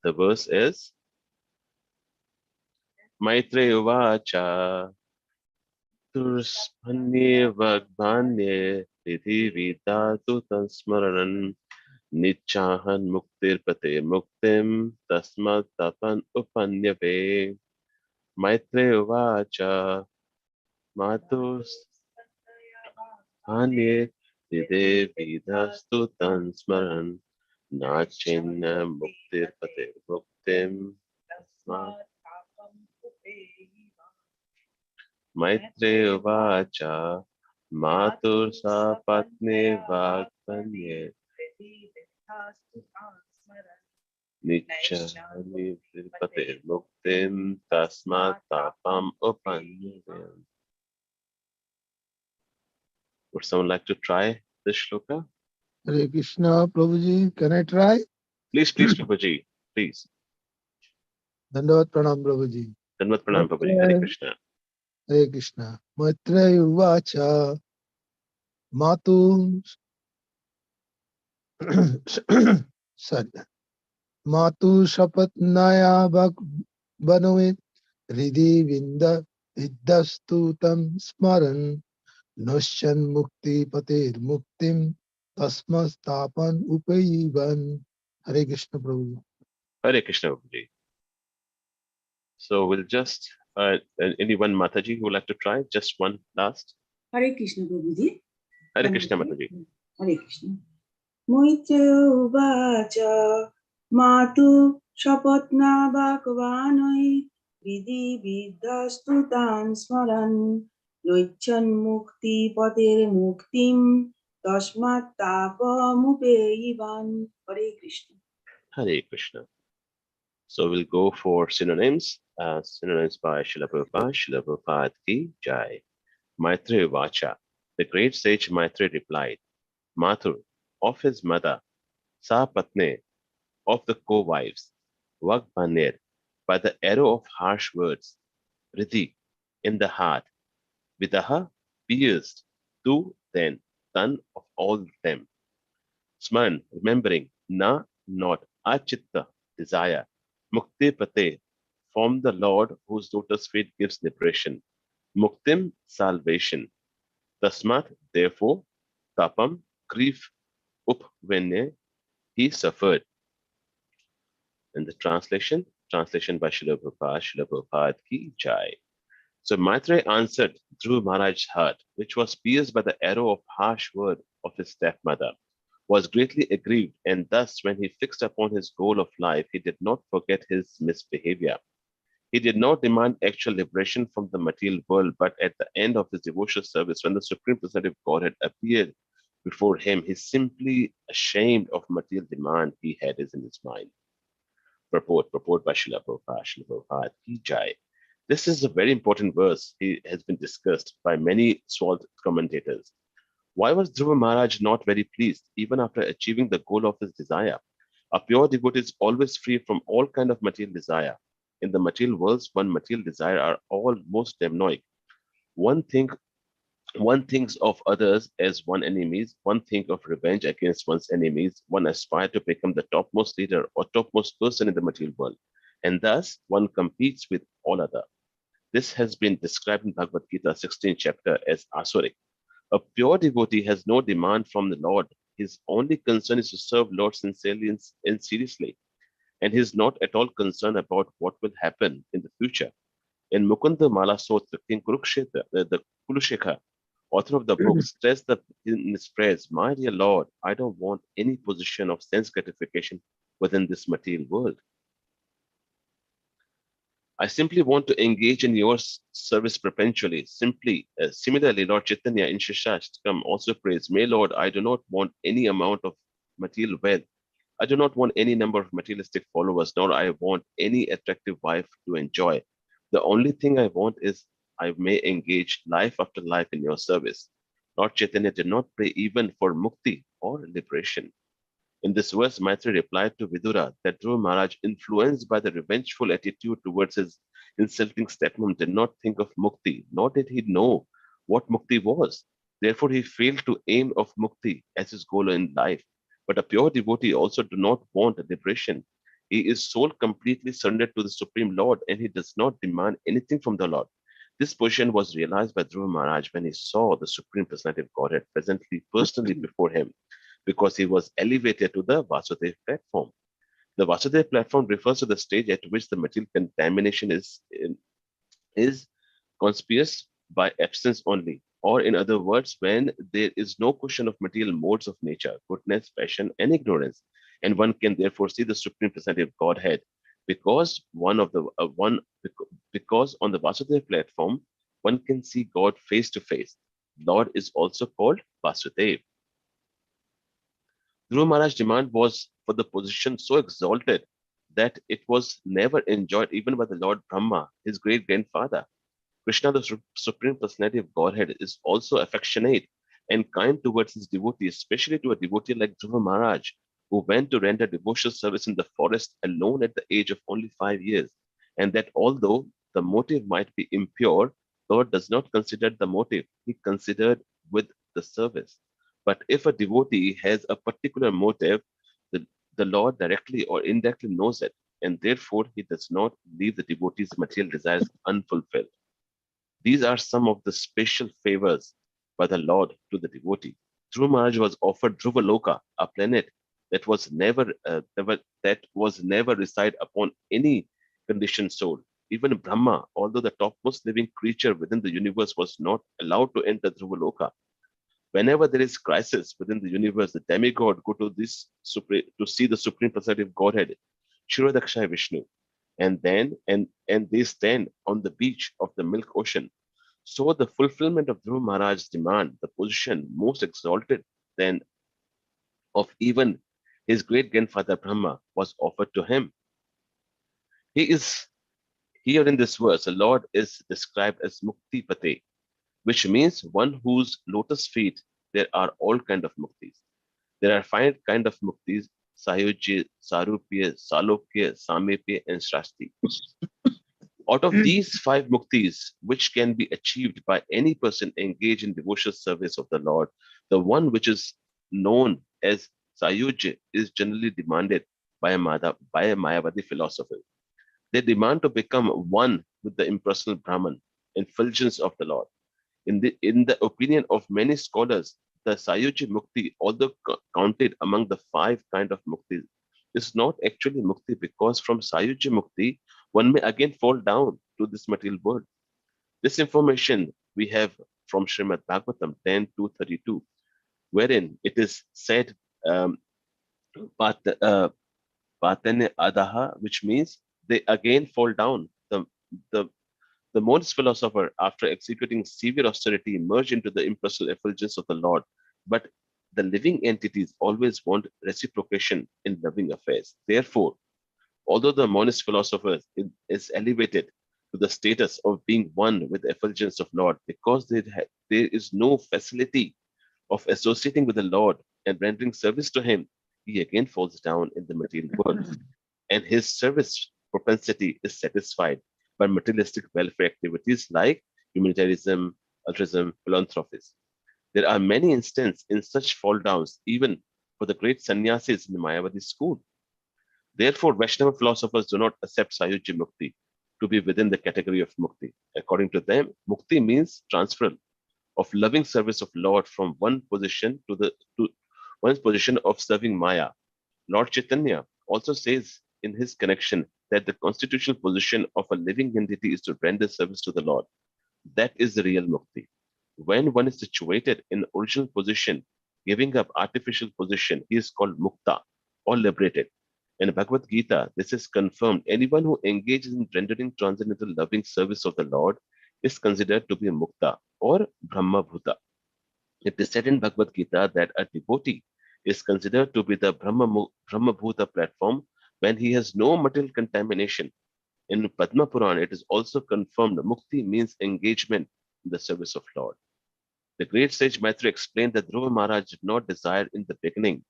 The verse is Maitre Uvacha Turspanye Vagbanye Tidhi Vidatu Tansmaranan Nichahan Muktir Pate Muktim Tasmat Tapan Upanyave Maitre Uvacha Matus Anye Tidhe Vidastu Tansmaran Nachinna Muktir Pate Muktim Tasmat Maitre Uvacha Matur Sapatne Vagbanye Nichani Pate Muktim Tasmat Tapam Upanyayam. Would someone like to try this shloka? Hare Krishna, Prabhuji, can I try? Please, Prabhuji, please. Dandavat Pranam, Prabhuji. Dandavat Pranam, Prabhuji. Hare Krishna. Hare Krishna. Maitre Uvacha Matu sorry. Matu Shapatnaya Banuit Ridhi Vinda Viddastutam Smaran Noshchan Mukti Patir Muktim Tasmas Tapan Upayivan. Hare Krishna, Prabhu. Hare Krishna, Prabhuji. So we'll just, anyone Mataji who would like to try? Just one last. Hare Krishna, Prabhuji. Hare Krishna, Mataji. Hare Krishna. Moitra Uvacha Matu Shapatna Bhagavanoi Vidhi Vidhastu Tan Smaran Loichan Mukti Pater Muktim Tasmat Tapa Mupeivan. Hare Krishna. Hare Krishna. So we'll go for synonyms. Synonyms by Srila Prabhupada. Srila Prabhupada ki Jai. Maitre Vacha. The great sage Maitre replied, Mathur, of his mother, Sapatne, of the co-wives, Vagbanir, by the arrow of harsh words, Riddhi, in the heart, Vidaha, pierced, Tu, then, Tan, of all of them. Sman, remembering, Na, not, Achitta, desire, Mukti Pate, from the Lord whose lotus feet gives liberation, Muktim, salvation, Tasmat, therefore, Tapam, grief, Upvenne, he suffered. In the translation by Srila Prabhupada ki Jai. So Maitreya answered Dhruva Maharaj's heart, which was pierced by the arrow of harsh word of his stepmother, was greatly aggrieved, and thus when he fixed upon his goal of life, he did not forget his misbehavior. He did not demand actual liberation from the material world, but at the end of his devotional service, when the Supreme Personality of Godhead appeared before him, he simply ashamed of material demand he had in his mind. Purport by Srila Prabhupada ki Jai. This is a very important verse. It has been discussed by many sword commentators. Why was Dhruva Maharaj not very pleased even after achieving the goal of his desire? A pure devotee is always free from all kind of material desire. In the material worlds, one material desire are all most demonic. One thinks of others as one enemies, one thinks of revenge against one's enemies, one aspires to become the topmost leader or topmost person in the material world, and thus one competes with all other. This has been described in Bhagavad Gita 16th chapter as Asuric. A pure devotee has no demand from the Lord. His only concern is to serve Lord sincerely and seriously, and he is not at all concerned about what will happen in the future. In Mukunda Mala Sotra, King Kurukshetra, the Kulushekha, author of the book, stressed in his prayers, my dear Lord, I don't want any position of sense gratification within this material world. I simply want to engage in your service perpetually. Similarly, Lord Chaitanya in Shishashtakam also prays, may Lord, I do not want any amount of material wealth. I do not want any number of materialistic followers, nor I want any attractive wife to enjoy. The only thing I want is I may engage life after life in your service. Lord Chaitanya did not pray even for mukti or liberation. In this verse, Maitreya replied to Vidura that Dhruva Maharaj, influenced by the revengeful attitude towards his insulting stepmom, did not think of mukti, nor did he know what mukti was. Therefore, he failed to aim of mukti as his goal in life. But a pure devotee also do not want liberation. He is soul completely surrendered to the Supreme Lord and he does not demand anything from the Lord. This position was realized by Dhruva Maharaj when he saw the Supreme Personality of Godhead presently personally before him because he was elevated to the Vasudev platform. The Vasudev platform refers to the stage at which the material contamination is conspicuous by absence only, or in other words, when there is no question of material modes of nature, goodness, passion, and ignorance, and one can therefore see the supreme personality of Godhead, because because on the Vasudev platform, one can see God face to face. Lord is also called Vasudev. Dhruva Maharaj's demand was for the position so exalted that it was never enjoyed even by the Lord Brahma, his great grandfather. Krishna, the Supreme Personality of Godhead, is also affectionate and kind towards his devotees, especially to a devotee like Dhruva Maharaj, who went to render devotional service in the forest alone at the age of only 5 years. And that although the motive might be impure, Lord does not consider the motive, he considered with the service. But if a devotee has a particular motive, the, the Lord directly or indirectly knows it, and therefore he does not leave the devotee's material desires unfulfilled. These are some of the special favors by the Lord to the devotee. Dhruva Maharaj was offered Dhruvaloka, a planet that was never reside upon any conditioned soul. Even Brahma, although the topmost living creature within the universe, was not allowed to enter Dhruvaloka. Whenever there is crisis within the universe, the demigod go to to see the supreme personality of Godhead, Shirodakshaya Vishnu, and they stand on the beach of the Milk Ocean. So the fulfillment of Dhruva Maharaj's demand, the position most exalted than of even his great grandfather Brahma, was offered to him. He is here in this verse, the Lord is described as Mukti Pate, which means one whose lotus feet there are all kind of muktis. There are five kind of muktis: Sayujya, Sarupya, Salokya, Samipya, and Srasti. Out of these five muktis, which can be achieved by any person engaged in devotional service of the Lord, the one which is known as Sayuj is generally demanded by a Mayavadi philosopher. They demand to become one with the impersonal Brahman, effulgence of the Lord. In the opinion of many scholars, the Sayuji Mukti, although counted among the five kind of Mukti, is not actually Mukti because from Sayuji Mukti, one may again fall down to this material world. This information we have from Srimad Bhagavatam 10:232, wherein it is said, um, Pat- uh, Patane Adaha, which means they again fall down. The the monist philosopher, after executing severe austerity, emerged into the impersonal effulgence of the Lord. But the living entities always want reciprocation in loving affairs. Therefore, although the monist philosopher is elevated to the status of being one with the effulgence of Lord, because there is no facility of associating with the Lord and rendering service to Him, he again falls down in the material world and his service propensity is satisfied by materialistic welfare activities like humanitarianism, altruism, philanthropy. There are many instances in such fall downs, even for the great sannyasis in the Mayavadi school. Therefore, Vaishnava philosophers do not accept Sayuji Mukti to be within the category of Mukti. According to them, Mukti means transferal of loving service of Lord from one position to one's position of serving Maya. Lord Chaitanya also says in his connection that the constitutional position of a living entity is to render service to the Lord. That is the real mukti. When one is situated in original position, giving up artificial position, he is called mukta or liberated. In Bhagavad Gita, this is confirmed. Anyone who engages in rendering transcendental loving service of the Lord is considered to be a mukta or Brahma Bhuta. It is said in Bhagavad Gita that a devotee is considered to be the Brahma Bhuta platform when he has no material contamination. In Padma Puran, it is also confirmed mukti means engagement in the service of Lord. The great sage Maitreya explained that Dhruva Maharaj did not desire in the beginning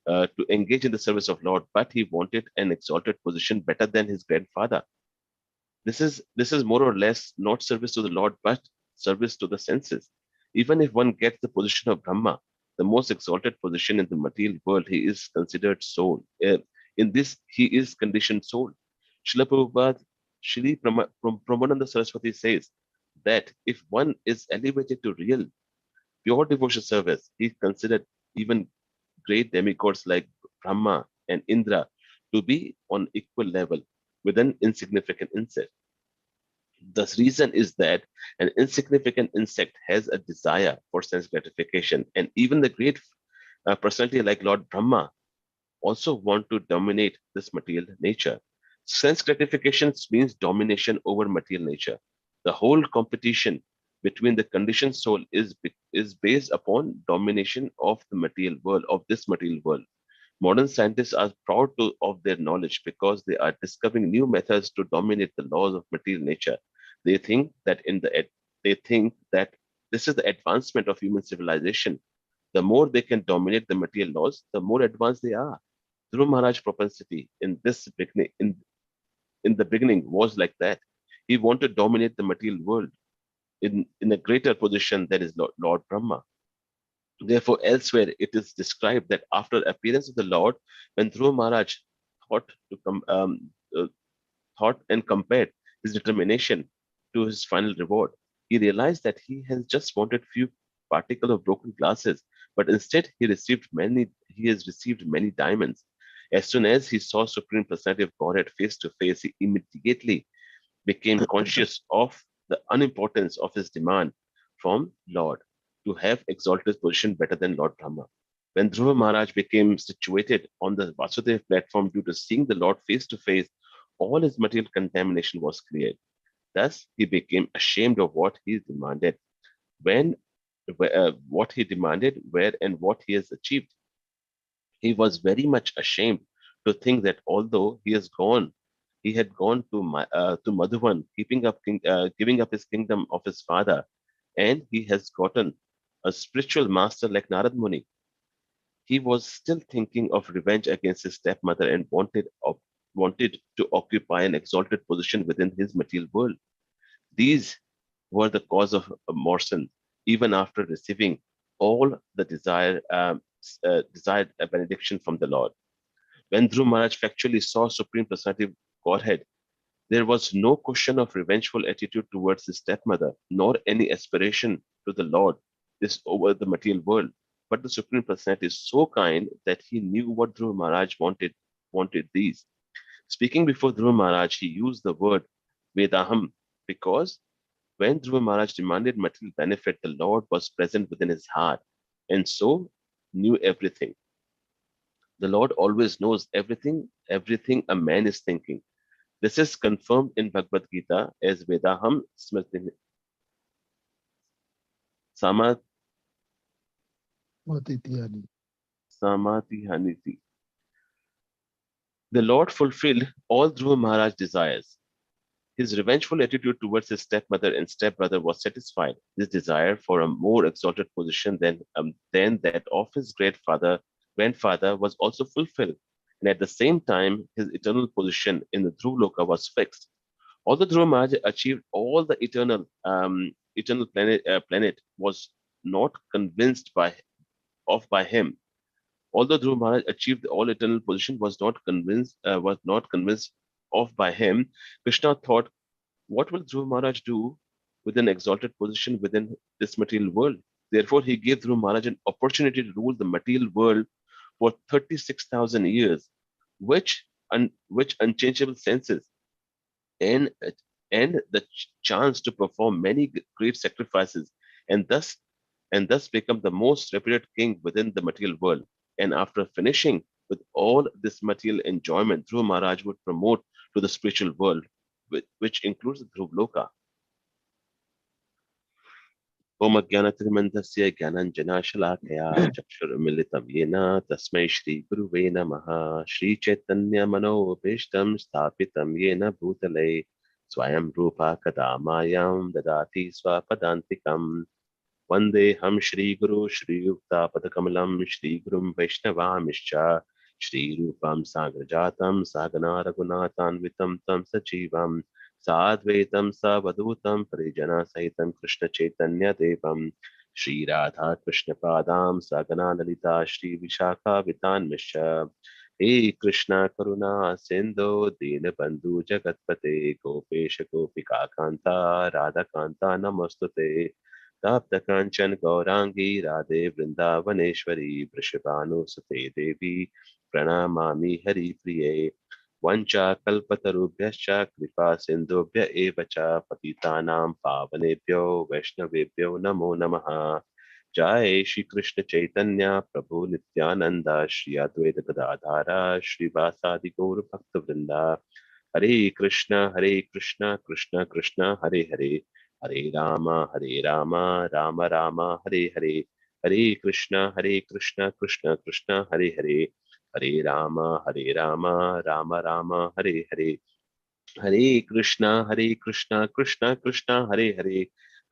to engage in the service of Lord, but he wanted an exalted position better than his grandfather. This is more or less not service to the Lord, but service to the senses. Even if one gets the position of Brahma, the most exalted position in the material world, he is considered soul. In this, he is conditioned soul. Srila Prabhupada, Brahmananda Saraswati says that if one is elevated to real, pure devotion service, he considered even great demigods like Brahma and Indra to be on equal level with an insignificant insect. The reason is that an insignificant insect has a desire for sense gratification, and even the great personality like Lord Brahma also want to dominate this material nature. Sense gratification means domination over material nature. The whole competition between the conditioned soul is based upon domination of the material world, of this material world. Modern scientists are proud of their knowledge because they are discovering new methods to dominate the laws of material nature. They think that they think that this is the advancement of human civilization. The more they can dominate the material laws, the more advanced they are. Dhruv Maharaj propensity in the beginning was like that. He wanted to dominate the material world in a greater position than is Lord Brahma. Therefore, elsewhere it is described that after appearance of the Lord, when Dhruv Maharaj thought to thought and compared his determination to his final reward, he realized that he has just wanted few particles of broken glasses, but instead he has received many diamonds. As soon as he saw Supreme Personality of Godhead face to face, he immediately became conscious of the unimportance of his demand from Lord to have exalted position better than Lord Brahma. When Dhruva Maharaj became situated on the Vasudev platform due to seeing the Lord face to face, all his material contamination was cleared. Thus, he became ashamed of what he demanded, when, what he demanded, where, and what he has achieved. He was very much ashamed to think that although he had gone to Madhuvan, giving up his kingdom of his father, and he has gotten a spiritual master like Narad Muni. He was still thinking of revenge against his stepmother and wanted to occupy an exalted position within his material world. These were the cause of Morson, even after receiving all the desired benediction from the Lord. When Dhruv Maharaj factually saw Supreme Personality Godhead, there was no question of revengeful attitude towards his stepmother, nor any aspiration to the Lord this over the material world. But the Supreme Personality is so kind that he knew what Dhruv Maharaj wanted these. Speaking before Dhruv Maharaj, he used the word Vedaham because when Dhruva Maharaj demanded material benefit, the Lord was present within his heart and so knew everything. The Lord always knows everything a man is thinking. This is confirmed in Bhagavad Gita as Vedaham Smriti Sama- Matitiyani. Samatihaniti. The Lord fulfilled all Dhruva Maharaj's desires. His revengeful attitude towards his stepmother and stepbrother was satisfied. His desire for a more exalted position than that of his grandfather was also fulfilled. And at the same time, his eternal position in the Dhruv was fixed. Although Dhruva Maharaj achieved all the eternal planet was not convinced by him. Although Dhruva Maharaj achieved the all eternal position was not convinced of by him, Krishna thought, what will Dhruv Maharaj do with an exalted position within this material world? Therefore, he gave Dhruv Maharaj an opportunity to rule the material world for 36,000 years, which unchangeable senses and and the chance to perform many great sacrifices, and thus become the most reputed king within the material world. And after finishing with all this material enjoyment, Dhruv Maharaj would promote to the spiritual world, which includes the Dhruv Loka. Om Jnanatirmandasya Jnananjanashalakaya Chakshurmilitam Yena Tasmai Shri Guruve Namaha Shri Chaitanya Manobishtam Sthapitam Yena Bhutale Swayam Rupa Kadamayam Dadati Swapadantikam Vande Ham Shri Guru Shri Yukta Padakamalam Shri Gurum Vaishnavamischa Shri Rupam Sagrajatam Sagana Raghunathan Tam Sajivam Sadvaitam Savadutam Parijana Sahitam Krishna Chaitanya Devam Shri Radha Krishna Padam Sagana Lalita Shri Vishakha Vitan Misha He Krishna Karuna Sindhu Dinabandhu Jagatpate Gopesha Gopika Kanta Radha Kanta Namastute Tapta Kanchan Gaurangi Radhe Vrindavaneshwari Vrishabhanu Sute Devi Pranamami Hari Priye Vancha Kalpatarubhyascha Kripa Sindhubhya Evacha Patitanam Pavanebhyo Vaishnavebhyo Namo Namaha जय श्री कृष्ण चैतन्य प्रभु नित्यानंद श्री अद्वैत गदाधारा श्रीवासादि गौर भक्त वृंदा हरे कृष्ण कृष्ण कृष्ण हरे हरे हरे राम राम राम हरे हरे हरे कृष्ण कृष्ण कृष्ण हरे राम राम राम हरे हरे हरे कृष्णा कृष्णा कृष्णा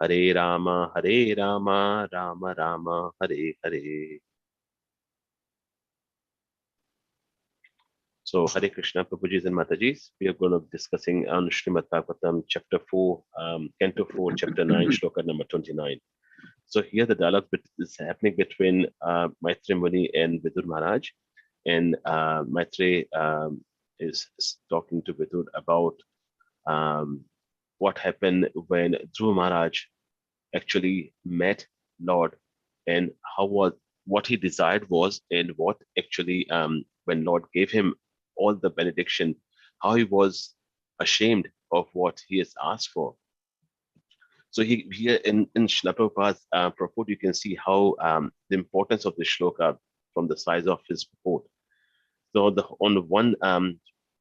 हरे Ram Ram Ram Hare Hare. So Hare Krishna Prabhujis and Matajis, we are going to be discussing on Srimad Bhagavatam chapter 4, canto 4, chapter 9, shloka number 29. So here the dialogue is happening between Maitri Muni and Vidur Maharaj, and Maitri is talking to Vidur about um, what happened when Dhruva Maharaj actually met Lord, and how was what he desired was, and what actually when Lord gave him all the benediction, how he was ashamed of what he has asked for. So he here in Srila Prabhupada's purport, you can see how the importance of the shloka from the size of his purport. So on one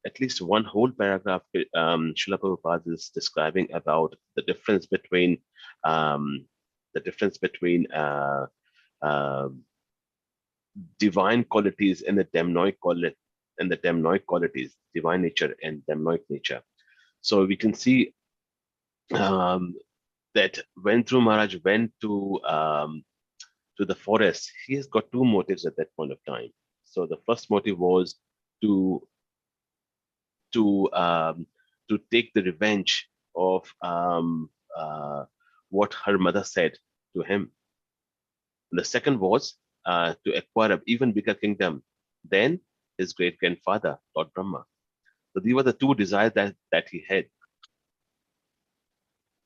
at least one whole paragraph, Srila Prabhupada is describing about um, the difference between uh, divine qualities and the demonic qualities, divine nature and demonic nature. So we can see um, that when Dhruva Maharaj went to the forest, he has got two motives at that point of time. So the first motive was to to um, to take the revenge of uh, what her mother said to him. And the second was to acquire an even bigger kingdom than his great grandfather, Lord Brahma. So these were the two desires that he had.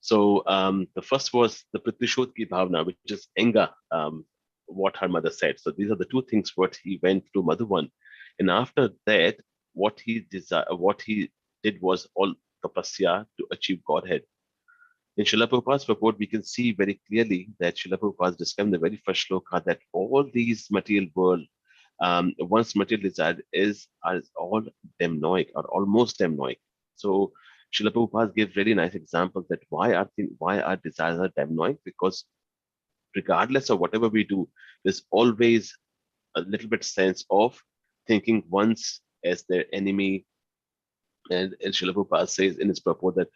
So the first was the Pritishotki Bhavna, which is anger, what her mother said. So these are the two things what he went to Madhuvan. And after that, what he did was all tapasya to achieve Godhead. In Srila Prabhupada's purport, we can see very clearly that Srila Prabhupada is describing the very first shloka that all these material world, once material desire are all demonic or almost demonic. So Srila Prabhupada gives really nice examples that why our desires are demonic, because regardless of whatever we do, there's always a little bit sense of thinking once as their enemy. And Srila Prabhupada says in his purport that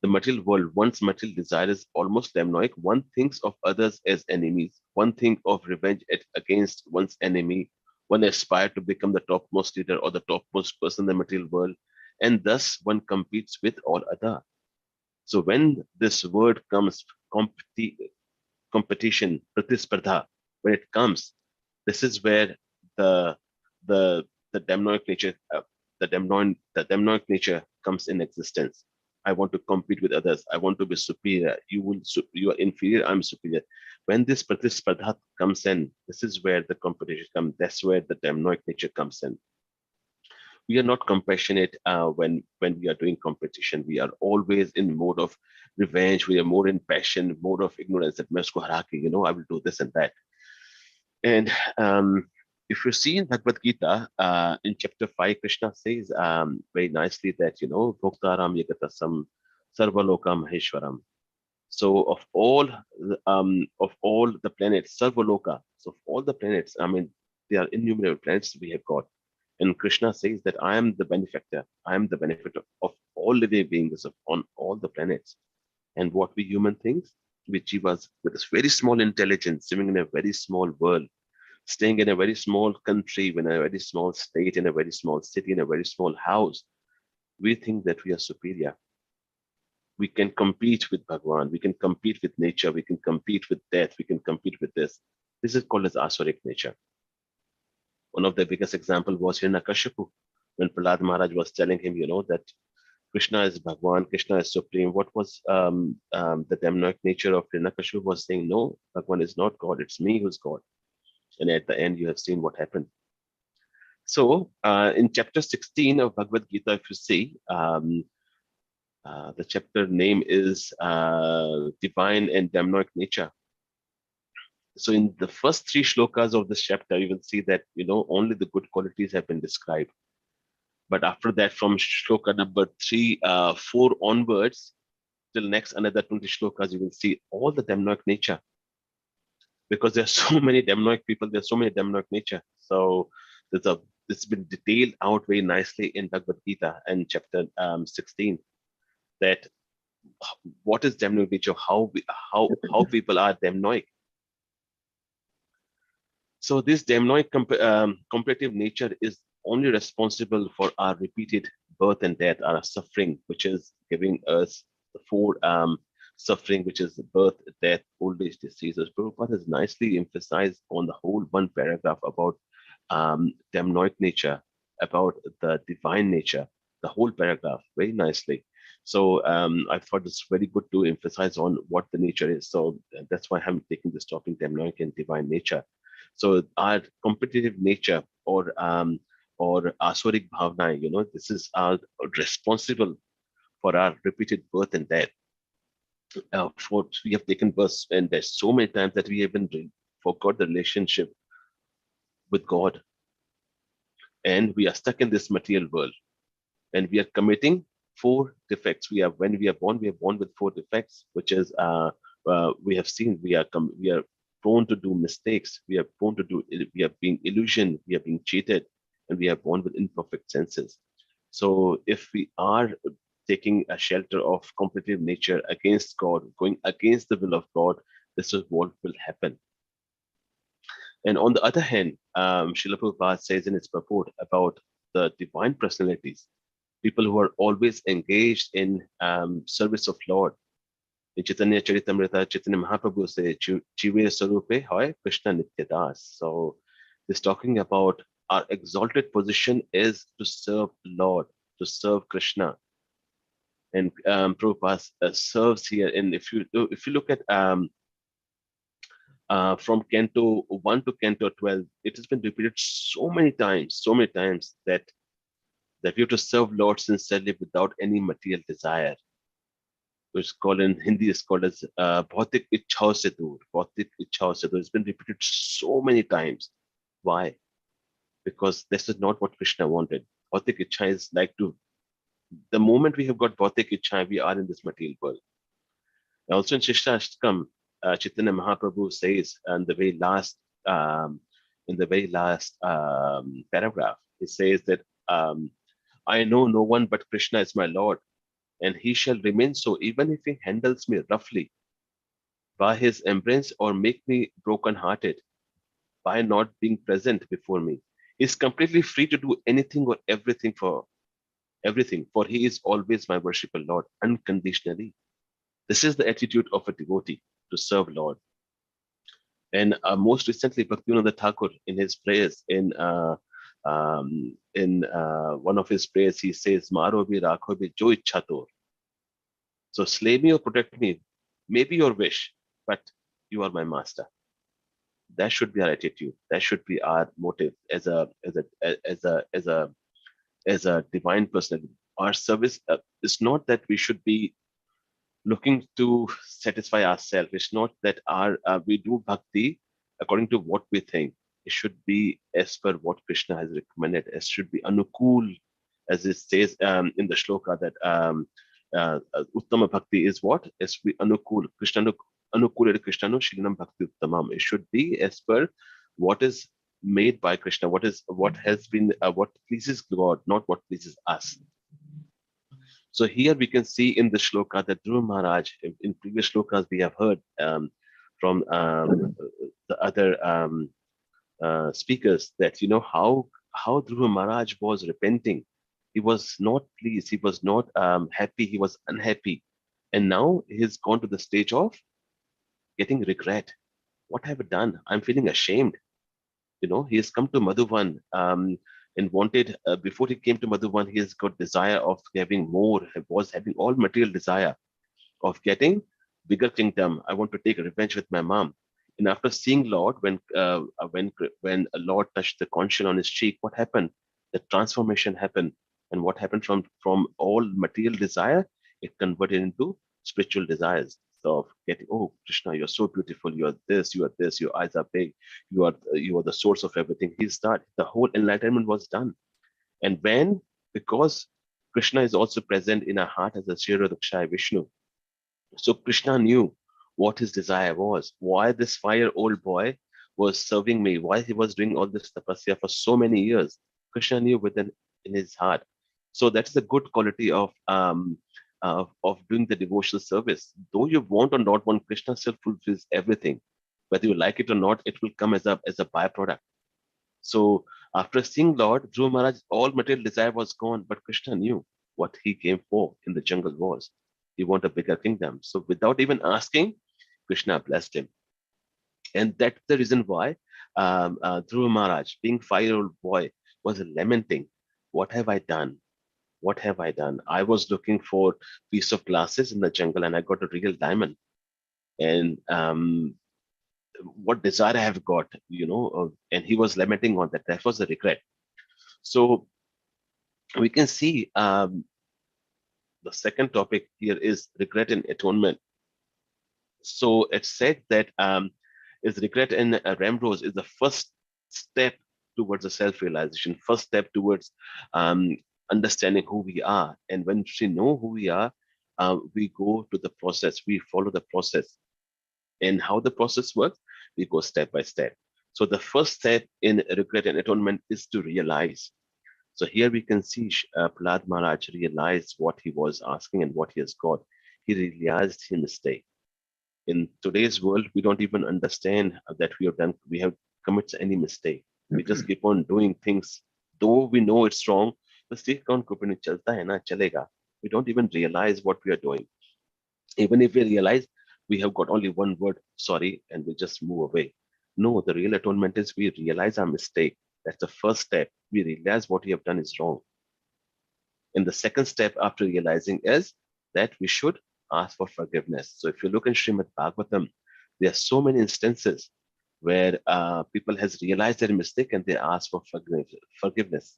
the material world, once material desire is almost demonic, one thinks of others as enemies, one thinks of revenge against one's enemy, one aspires to become the topmost leader or the topmost person in the material world, and thus one competes with all other. So when this word comes, competition, pratispardha, when it comes, this is where the the the demonic nature, the demonic nature comes in existence. I want to compete with others. I want to be superior. You are inferior. I'm superior. When this pratispardha comes in, this is where the competition comes. That's where the demonic nature comes in. We are not compassionate when we are doing competition. We are always in mode of revenge. We are more in passion, mode of ignorance. That मैं उसको हरा के, I will do this and that. And if you see in Bhagavad Gita, in chapter 5, Krishna says very nicely that, Bhoktaram Yagatasam Sarvaloka Maheshwaram. So of all the planets, Sarvaloka, so of all the planets, I mean, there are innumerable planets we have got. And Krishna says that I am the benefactor, I am the benefactor of all living beings on all the planets. And what we human things, we jivas with this very small intelligence, living in a very small world, staying in a very small country, in a very small state, in a very small city, in a very small house, we think that we are superior. We can compete with Bhagwan, we can compete with nature, we can compete with death, we can compete with this. This is called as asuric nature. One of the biggest example was Hiranyakashipu, when Prahlad Maharaj was telling him, that Krishna is Bhagwan, Krishna is supreme. What was the demonic nature of Hiranyakashipu was saying, no, Bhagwan is not God, it's me who's God. And at the end, you have seen what happened. So in chapter 16 of Bhagavad Gita, if you see, the chapter name is Divine and Demonic Nature. So in the first three shlokas of this chapter, you will see that, only the good qualities have been described. But after that, from shloka number 4 onwards, till next another 20 shlokas, you will see all the demonic nature. Because there are so many demonic people, there's so many demonic nature. So it's been detailed out very nicely in Bhagavad Gita and chapter 16, that what is demonic nature, how people are demonic. So this demonic comparative nature is only responsible for our repeated birth and death, our suffering, which is giving us the four suffering, which is birth, death, old age, diseases. Prabhupada has nicely emphasized on the whole one paragraph about demonic nature, about the divine nature, the whole paragraph very nicely. So I thought it's very good to emphasize on what the nature is. So that's why I'm taking this topic, demonic and divine nature. So our competitive nature or asuric bhavna, this is responsible for our repeated birth and death. For we have taken birth, and there's so many times that we have been forgot the relationship with God, and we are stuck in this material world, and we are committing four defects. When we are born with four defects, which is we have seen we are prone to do mistakes. We are being illusioned. We are being cheated, and we are born with imperfect senses. So if we are taking a shelter of competitive nature against God, going against the will of God, this is what will happen. And on the other hand, Srila Prabhupada says in his purport about the divine personalities, people who are always engaged in service of Lord. In Chaitanya Charitamrita, Chaitanya Mahaprabhu says, Jive Sarupe Hoy Krishna Nityadas. So this talking about our exalted position is to serve Lord, to serve Krishna. And Prabhupada serves here. And if you look at from Canto 1 to Canto 12, it has been repeated so many times that we have to serve Lord sincerely without any material desire, which is called in Hindi is called as Bhautik Ichhao Se Dur. Bhautik Ichhao Se Dur. It's been repeated so many times. Why? Because this is not what Krishna wanted. Bhautik Ichha is like the moment we have got Bhautik Ichha, we are in this material world. Also in Shishta Ashtakam, Chaitanya Mahaprabhu says in the very last paragraph, he says that I know no one but Krishna is my Lord, and he shall remain so even if he handles me roughly by his embrace or make me broken-hearted by not being present before me. He is completely free to do anything or everything, for he is always my worshipful Lord unconditionally. This is the attitude of a devotee to serve Lord. And most recently, Bhaktivinoda Thakur, in his prayers, in one of his prayers, he says, "Maro bhi rakho bhi jo ichha tor." So slay me or protect me, maybe your wish, but you are my master. That should be our attitude. That should be our motive as a divine person. Our service is not that we should be looking to satisfy ourselves. It's not that we do bhakti according to what we think. It should be as per what Krishna has recommended. It should be anukul, as it says in the shloka that uttama bhakti is what? It should be anukul. Anukul Krishnanu Shilanam Bhakti Uttamam. It should be as per what is made by Krishna, what pleases God, not what pleases us. So here we can see in the shloka that Dhruva Maharaj, in previous shlokas we have heard from the other speakers, that how Dhruva Maharaj was repenting. He was not pleased. He was not happy. He was unhappy, and now he's gone to the stage of getting regret. What have I done? I'm feeling ashamed. He has come to Madhuvan, and wanted, before he came to Madhuvan, he has got desire of having more, was having all material desire of getting bigger kingdom. I want to take revenge with my mom. And after seeing Lord, when a Lord touched the conch shell on his cheek, what happened? The transformation happened. And what happened from all material desire, it converted into spiritual desires. So of getting, oh Krishna, you're so beautiful, you are this, you are this, your eyes are big, you are the source of everything. He started, the whole enlightenment was done. And when, because Krishna is also present in our heart as a Shirodakshaya Vishnu, so Krishna knew what his desire was, why this 5-year-old boy was serving me, why he was doing all this tapasya for so many years. Krishna knew within in his heart. So that's the good quality of doing the devotional service. Though you want or not want, Krishna still fulfills everything. Whether you like it or not, it will come as a byproduct. So after seeing Lord, Dhruva Maharaj, all material desire was gone, but Krishna knew what he came for in the jungle was. He wanted a bigger kingdom. So without even asking, Krishna blessed him. And that's the reason why Dhruva Maharaj, being 5-year-old boy, was lamenting, what have I done? What have I done? I was looking for piece of glasses in the jungle and I got a real diamond. And what desire I have got, and he was lamenting on that. That was the regret. So we can see the second topic here is regret and atonement. So it's said that is regret and remorse is the first step towards the self-realization, first step towards um, understanding who we are. And when we know who we are, we go to the process, we follow the process. And how the process works, we go step by step. So the first step in regret and atonement is to realize. So here we can see Prahlad Maharaj realized what he was asking and what he has got. He realized his mistake. In today's world, we don't even understand that we have committed any mistake. We just keep on doing things, though we know it's wrong. The stick on chalta hai na, chalega. We don't even realize what we are doing. Even if we realize, we have got only one word, sorry, and we just move away. No, the real atonement is we realize our mistake. That's the first step. We realize what we have done is wrong. And the second step after realizing is that we should ask for forgiveness. So if you look in Srimad Bhagavatam, there are so many instances where people has realized their mistake and they ask for forgiveness.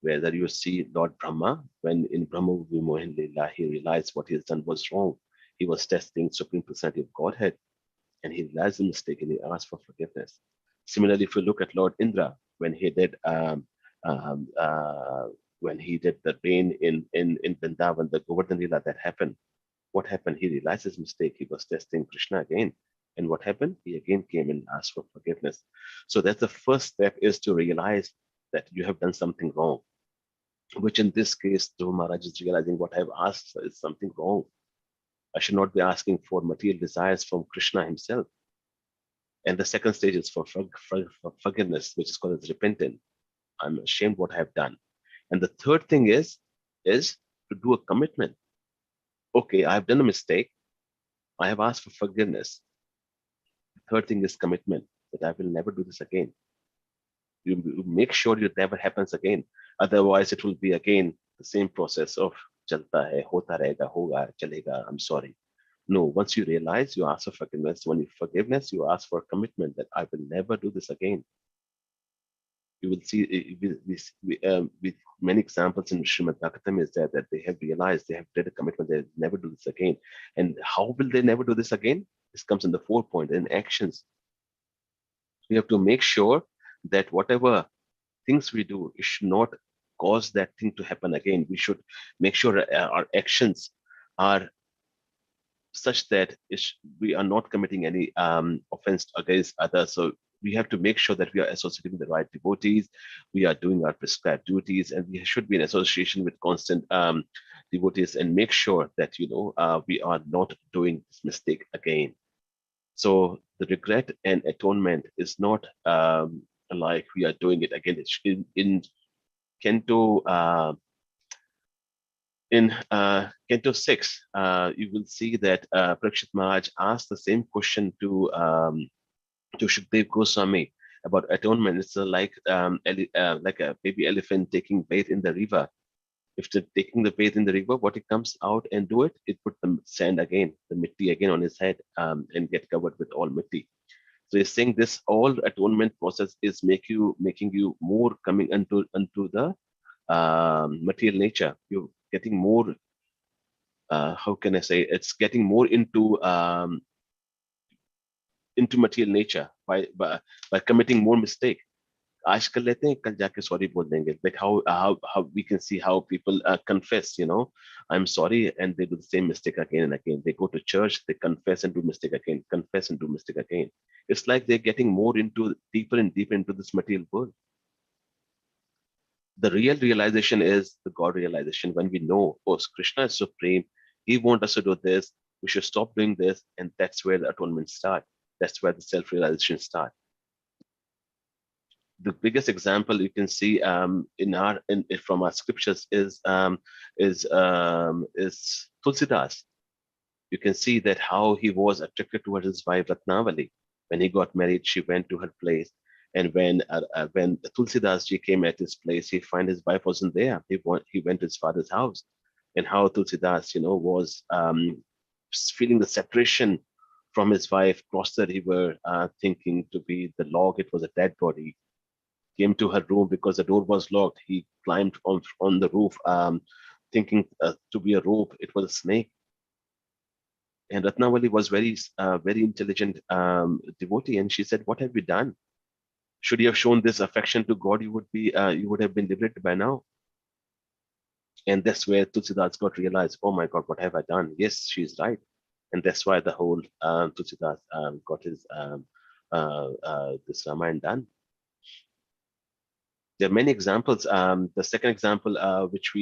Whether you see Lord Brahma, when in Brahma Vimohan Leela, he realized what he has done was wrong. He was testing Supreme Personality of Godhead and he realized the mistake and he asked for forgiveness. Similarly, if you look at Lord Indra, when he did um, uh, the rain in Vrindavan, the Govardhan Leela that happened, what happened? He realized his mistake. He was testing Krishna again. And what happened? He again came and asked for forgiveness. So that's the first step, is to realize that you have done something wrong, which in this case, Dhruva Maharaj is realizing what I've asked is something wrong. I should not be asking for material desires from Krishna himself. And the second stage is for forgiveness, which is called as repentant. I'm ashamed what I have done. And the third thing is to do a commitment. Okay, I've done a mistake. I have asked for forgiveness. The third thing is commitment, that I will never do this again. You make sure it never happens again. Otherwise, it will be again the same process of chalta hai, hota rahega, hoga, chalega, I'm sorry. No, once you realize, you ask for forgiveness. When you forgiveness, you ask for commitment that I will never do this again. You will see with many examples in Srimad Bhagavatam is that they have realized, they have made a commitment, they will never do this again. And how will they never do this again? This comes in the 4th point, in actions. We have to make sure that whatever things we do, it should not cause that thing to happen again. We should make sure our actions are such that we are not committing any offense against others. So we have to make sure that we are associating with the right devotees, we are doing our prescribed duties, and we should be in association with constant devotees, and make sure that we are not doing this mistake again. So the regret and atonement is not like we are doing it again. It's in Canto Canto 6, you will see that Parikshit Maharaj asked the same question to Shukdev Goswami, about atonement. It's like a baby elephant taking bath in the river. If they're taking the bath in the river, what it comes out and do it, it put the sand again, the mitti again on his head, and get covered with all mitti. So he's saying this all atonement process is making you more coming into the material nature. You're getting more. How can I say? It's getting more into material nature by committing more mistake. आज कर लेते हैं कल जाके sorry बोल देंगे. Like how we can see how people confess, I'm sorry, and they do the same mistake again and again. They go to church, they confess and do mistake again, confess and do mistake again. It's like they're getting more into deeper and deeper into this material world. The real realization is the God realization, when we know, oh, Krishna is supreme, he wants us to do this, we should stop doing this, and that's where the atonement starts. That's where the self-realization starts. The biggest example you can see from our scriptures is Tulsidas. You can see that how he was attracted towards his wife Ratnavali. When he got married, she went to her place, and when Tulsidas ji came at his place, he find his wife wasn't there. He went to his father's house, and how Tulsidas, was feeling the separation from his wife, crossed the river, thinking to be the log. It was a dead body. Came to her room because the door was locked. He climbed on the roof, thinking to be a rope. It was a snake. And Ratnavali was very intelligent devotee, and she said, "What have you done? Should you have shown this affection to God, you would have been liberated by now." And that's where Tulsidas got realized, "Oh my God, what have I done?" Yes, she's right, and that's why the whole Tulsidas got his this Ramayana done. There are many examples. The second example, which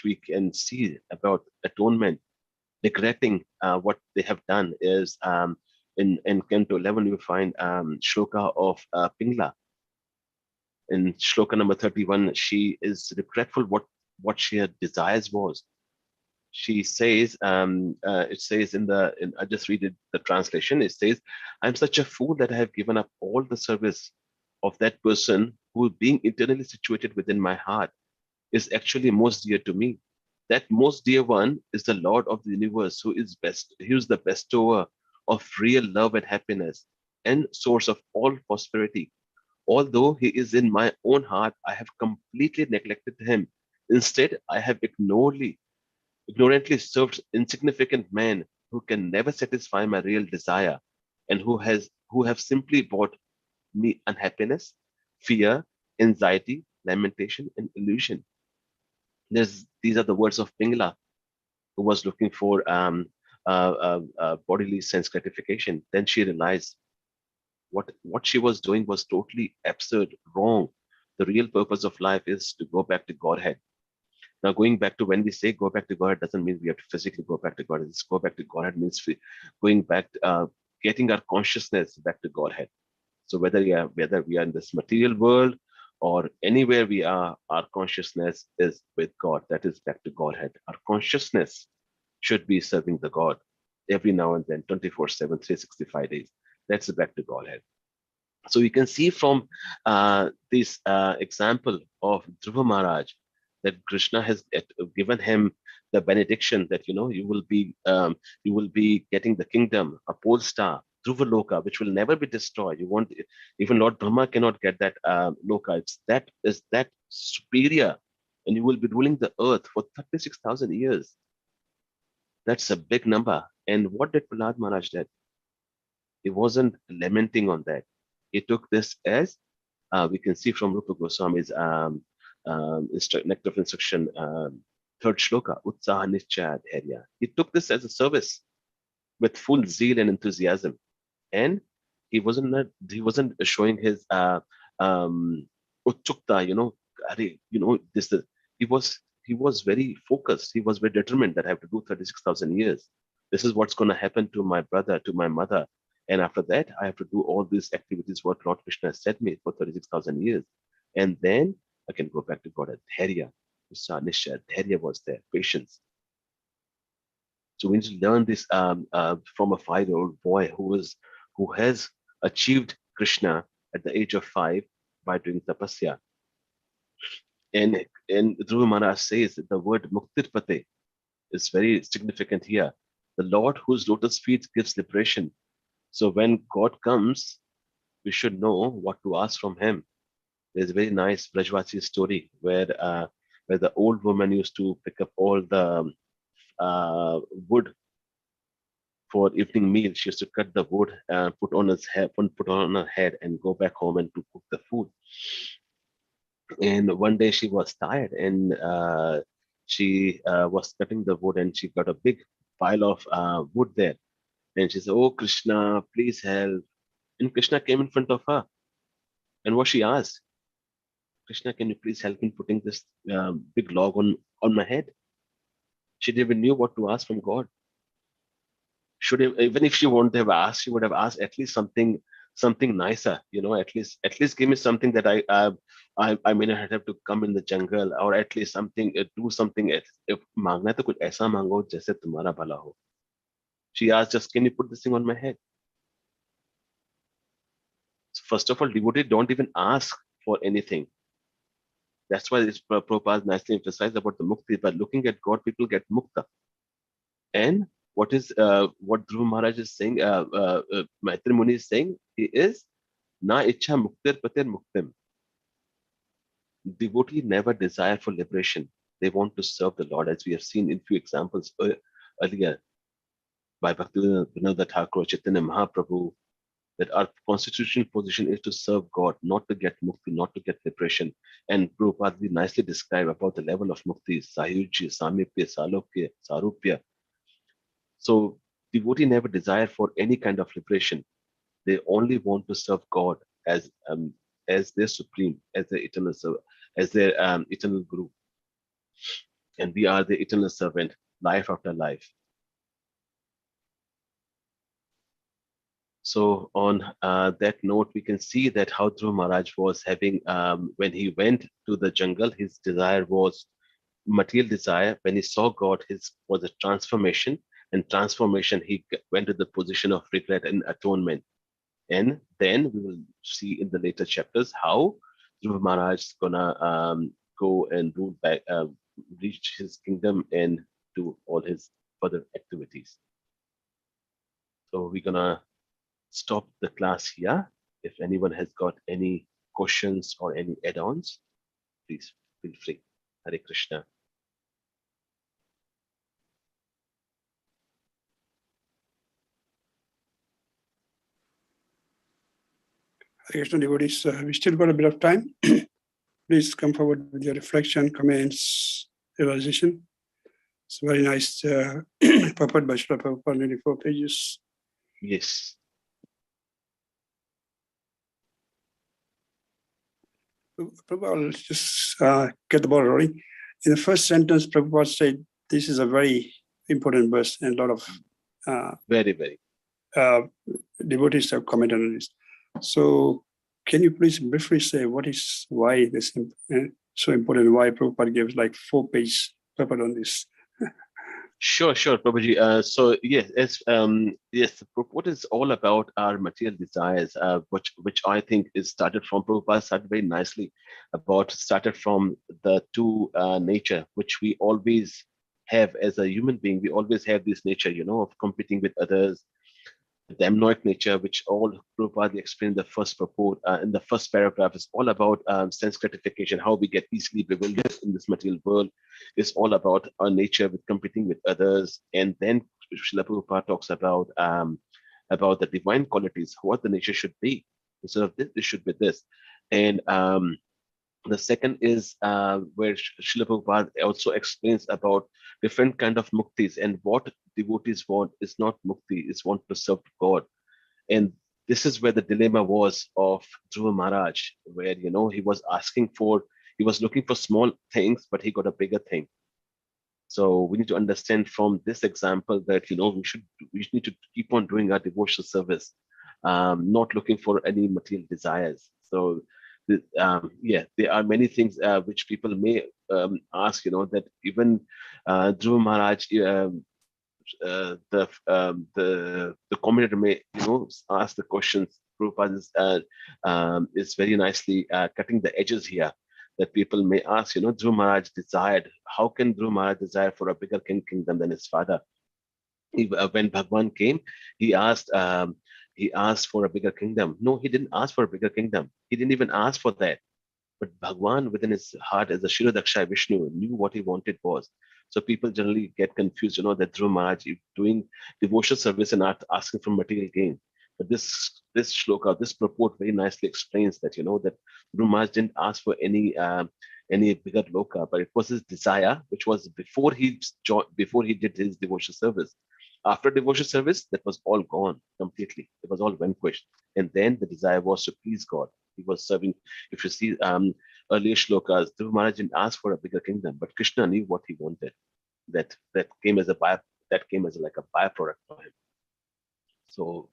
we can see about atonement, regretting what they have done, is in Canto 11 you find shloka of Pingla. In shloka number 31, she is regretful what she had desires was. She says, it says I just read it, the translation. It says, "I'm such a fool that I have given up all the service of that person who, being eternally situated within my heart, is actually most dear to me. That most dear one is the Lord of the universe, who is the bestower of real love and happiness, and source of all prosperity. Although he is in my own heart, I have completely neglected him. Instead, I have ignorantly served insignificant men who can never satisfy my real desire, and who have simply brought me unhappiness, fear, anxiety, lamentation, and illusion." These are the words of Pingla, who was looking for bodily sense gratification. Then she realized what she was doing was totally absurd, wrong. The real purpose of life is to go back to Godhead. Now, going back to, when we say go back to Godhead, doesn't mean we have to physically go back to Godhead. It's go back to Godhead means going back, getting our consciousness back to Godhead. So whether we are in this material world or anywhere we are, our consciousness is with God. That is back to Godhead. Our consciousness should be serving the God every now and then, 24/7, 365 days. That's back to Godhead. So you can see from this example of Dhruva Maharaj that Krishna has given him the benediction that you will be getting the kingdom, a pole star, Dhruva Loka, which will never be destroyed. You won't, even Lord Brahma cannot get that Loka. Is that superior, and you will be ruling the earth for 36,000 years. That's a big number. And what did Prahlad Maharaj did? He wasn't lamenting on that. He took this as we can see from Rupa Goswami's nectar of instruction, third shloka, Utsaha Nischaya Dharya. He took this as a service with full zeal and enthusiasm, and he wasn't showing his utchukta, this. He was very focused. He was very determined that I have to do 36,000 years. This is what's going to happen to my brother, to my mother. And after that, I have to do all these activities what Lord Krishna has set me for 36,000 years. And then I can go back to God at Dharya. Nisha, Dharya was there, patience. So we need to learn this from a 5-year-old boy who has achieved Krishna at the age of 5 by doing tapasya. And Dhruva Maharaj says that the word Muktirpate is very significant here. The Lord whose lotus feet gives liberation. So when God comes, we should know what to ask from him. There's a very nice Brajvasi story where the old woman used to pick up all the wood for evening meal. She used to cut the wood and put on her head, and go back home and to cook the food. And one day she was tired, and she was cutting the wood, and she got a big pile of wood there. And she said, "Oh Krishna, please help." And Krishna came in front of her, and what she asked, "Krishna, can you please help in putting this big log on my head?" She didn't even knew what to ask from God. Should have, even if she wouldn't have asked, she would have asked at least something nicer, at least give me something that I may not have to come in the jungle, or at least something, do something. If मांगना है तो कुछ ऐसा मांगो जैसे तुम्हारा भला हो. She asked, just can you put this thing on my head? So first of all, devotees don't even ask for anything. That's why this Prabhupada nicely emphasized about the mukti. By looking at God, people get mukta. And what Dhruva Maharaj is saying, Maitri Muni is saying, he is na ichha muktir patir muktim. Devotee never desire for liberation. They want to serve the Lord, as we have seen in few examples earlier by Bhaktivinoda Thakur, Chaitanya Mahaprabhu, that our constitutional position is to serve God, not to get mukti, not to get liberation. And Prabhupada nicely described about the level of mukti, Sayujya, Samipya, Salokya, Sarupya. So devotee never desire for any kind of liberation. They only want to serve God as their supreme, as their eternal servant, as their eternal guru. And we are the eternal servant, life after life. So on that note, we can see that how Dhruva Maharaj was having, when he went to the jungle, his desire was material desire. When he saw God, his was a transformation, and transformation, he went to the position of regret and atonement. And then we will see in the later chapters how Dhruva Maharaj is gonna go and rule back, reach his kingdom and do all his further activities. So we're gonna stop the class here. If anyone has got any questions or any add-ons, please feel free. Hare Krishna. Hare Krishna devotees, we still got a bit of time. Please come forward with your reflection, comments, realization. It's very nice purport by Srila Prabhupada, 94 pages. Yes. Prabhupada, let's just get the ball rolling. In the first sentence, Prabhupada said, this is a very important verse, and a lot of Very, very. devotees have commented on this. So can you please briefly say why this so important, why Prabhupada gives like 4-page purport on this? Sure, Prabhuji. So yes, yes, what is all about our material desires, which I think is started from Prabhupada, started very nicely started from the two nature, which we always have as a human being. We always have this nature, of competing with others, the demonic nature, which all Prabhupada explained in the first purport, in the first paragraph, is all about sense gratification, how we get easily bewildered in this material world. It's all about our nature with competing with others. And then Srila Prabhupada talks about the divine qualities, what the nature should be. Instead of this, it should be this. And the second is where Srila Prabhupada also explains about different kind of muktis, and what devotees want is not mukti, is want to serve God. And this is where the dilemma was of Dhruva Maharaj, where he was looking for small things, but he got a bigger thing. So we need to understand from this example that we need to keep on doing our devotional service, not looking for any material desires. So there are many things which people may ask, that even Dhruva Maharaj, the commentator may ask the questions Prabhupada is very nicely cutting the edges here. That people may ask, Dhruv Maharaj desired, how can Dhruv Maharaj desire for a bigger kingdom than his father? When Bhagwan came, he asked for a bigger kingdom. No, he didn't ask for a bigger kingdom. He didn't even ask for that. But Bhagwan within his heart as a Shirodakshaya Vishnu knew what he wanted was. So people generally get confused, that Dhruv Maharaj is doing devotional service and not asking for material gain. But this shloka, this purport very nicely explains that, that Dhruv Maharaj didn't ask for any bigger loka, but it was his desire, which was before he did his devotional service. After devotional service, that was all gone completely. It was all vanquished. And then the desire was to please God. He was serving. If you see earlier shlokas, Dhruv Maharaj didn't ask for a bigger kingdom, but Krishna knew what he wanted. That came as like a byproduct for him. So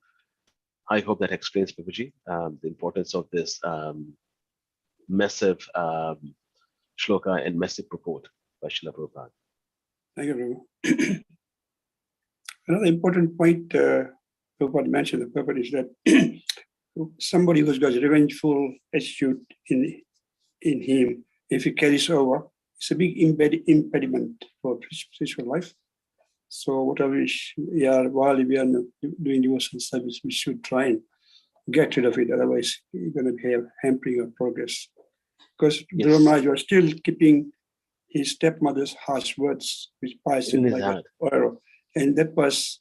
I hope that explains, Prabhuji, the importance of this massive shloka and massive purport by Srila Prabhupada. Thank you, Prabhu. Another important point Prabhupada mentioned, the purport is that somebody who's got a revengeful attitude in him, if he carries over, it's a big impediment for spiritual life. So whatever while we are doing devotional service, we should try and get rid of it. Otherwise, you're going to be hampering your progress. Because Dhruv Maharaj was still keeping his stepmother's harsh words, which passed him like an arrow. And that was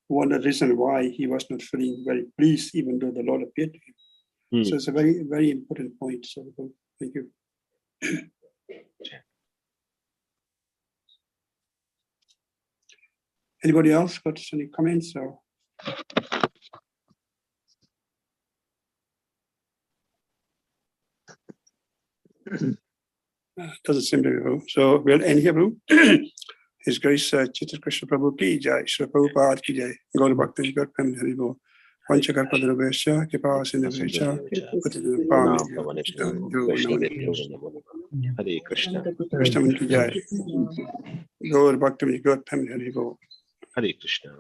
one of the reasons why he was not feeling very pleased, even though the Lord appeared to him. So it's a very, very important point. So thank you. Anybody else got any comments? Or? Doesn't seem to be wrong. So we'll end here, bro. His Grace Chitra Krishna Prabhu ki jai, Srila Prabhupada ki jai, Gaur Bhakti God Family Haribo, Vanchakar Padravesha, Kipa Sindhavesha, Hare Krishna. Krishna ki jai, Gaur Bhakti God Family Haribo. Hare Krishna.